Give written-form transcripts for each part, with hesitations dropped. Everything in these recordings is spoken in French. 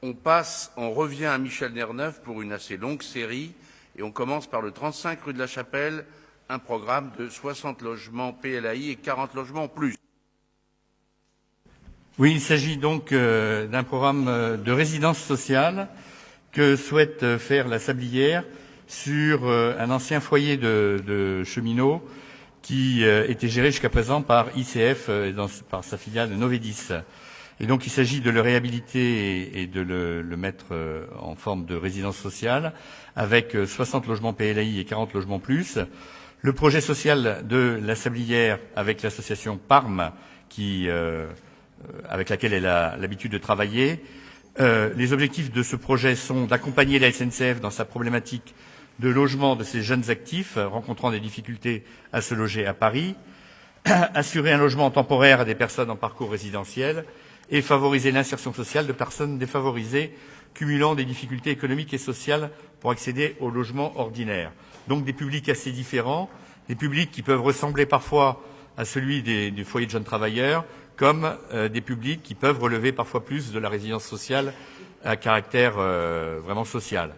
On revient à Michel Nerneuf pour une assez longue série et on commence par le 35 rue de la Chapelle, un programme de 60 logements PLAI et 40 logements en plus. Oui, il s'agit donc d'un programme de résidence sociale que souhaite faire la Sablière sur un ancien foyer de cheminots qui était géré jusqu'à présent par ICF, par sa filiale Novedis. Et donc il s'agit de le réhabiliter et de le mettre en forme de résidence sociale avec 60 logements PLAI et 40 logements plus. Le projet social de la Sablière avec l'association PARM avec laquelle elle a l'habitude de travailler. Les objectifs de ce projet sont d'accompagner la SNCF dans sa problématique de logement de ces jeunes actifs rencontrant des difficultés à se loger à Paris, assurer un logement temporaire à des personnes en parcours résidentiel et favoriser l'insertion sociale de personnes défavorisées cumulant des difficultés économiques et sociales pour accéder au logement ordinaire. Donc des publics assez différents, des publics qui peuvent ressembler parfois à celui du foyer de jeunes travailleurs, comme des publics qui peuvent relever parfois plus de la résidence sociale à caractère vraiment social.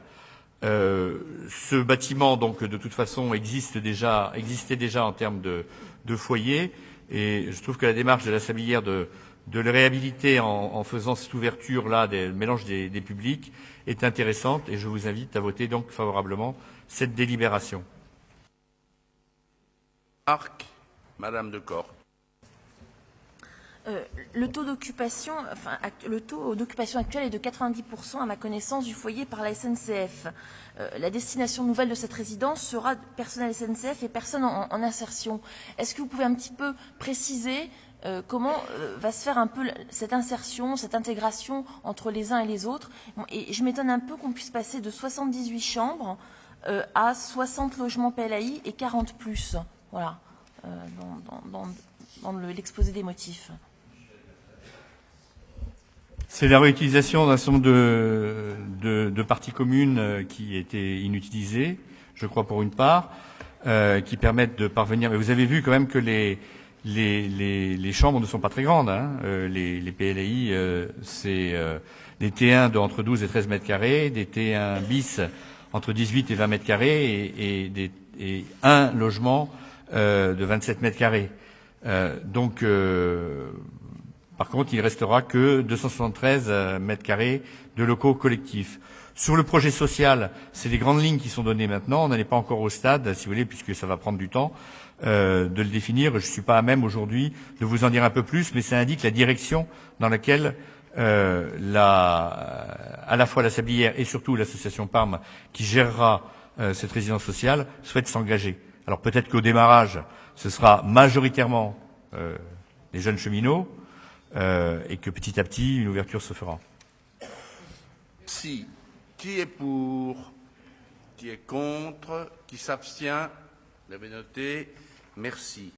Ce bâtiment, donc, de toute façon, existait déjà en termes de foyer, et je trouve que la démarche de la Sablière de le réhabiliter en faisant cette ouverture-là, des mélanges des publics, est intéressante, et je vous invite à voter donc favorablement cette délibération. Marc, Madame de Corte. Le taux d'occupation actuel est de 90% à ma connaissance du foyer par la SNCF. La destination nouvelle de cette résidence sera personnel SNCF et personnes en insertion. Est-ce que vous pouvez un petit peu préciser comment va se faire un peu cette insertion, cette intégration entre les uns et les autres? Et je m'étonne un peu qu'on puisse passer de 78 chambres à 60 logements PLAI et 40 plus. Voilà, dans l'exposé des motifs. C'est la réutilisation d'un certain nombre de parties communes qui étaient inutilisées, je crois pour une part, qui permettent de parvenir. Mais vous avez vu quand même que les chambres ne sont pas très grandes. Hein. Les PLAI, c'est des T1 de entre 12 et 13 mètres carrés, des T1 bis entre 18 et 20 mètres carrés et un logement de 27 mètres carrés. Par contre, il restera que 273 mètres carrés de locaux collectifs. Sur le projet social, c'est les grandes lignes qui sont données maintenant. On n'en est pas encore au stade, si vous voulez, puisque ça va prendre du temps de le définir. Je ne suis pas à même aujourd'hui de vous en dire un peu plus, mais ça indique la direction dans laquelle à la fois la Sablière et surtout l'association PARM qui gérera cette résidence sociale souhaite s'engager. Alors peut-être qu'au démarrage, ce sera majoritairement les jeunes cheminots, et que petit à petit, une ouverture se fera. Si. Qui est pour? Qui est contre? Qui s'abstient? Vous l'avez noté. Merci.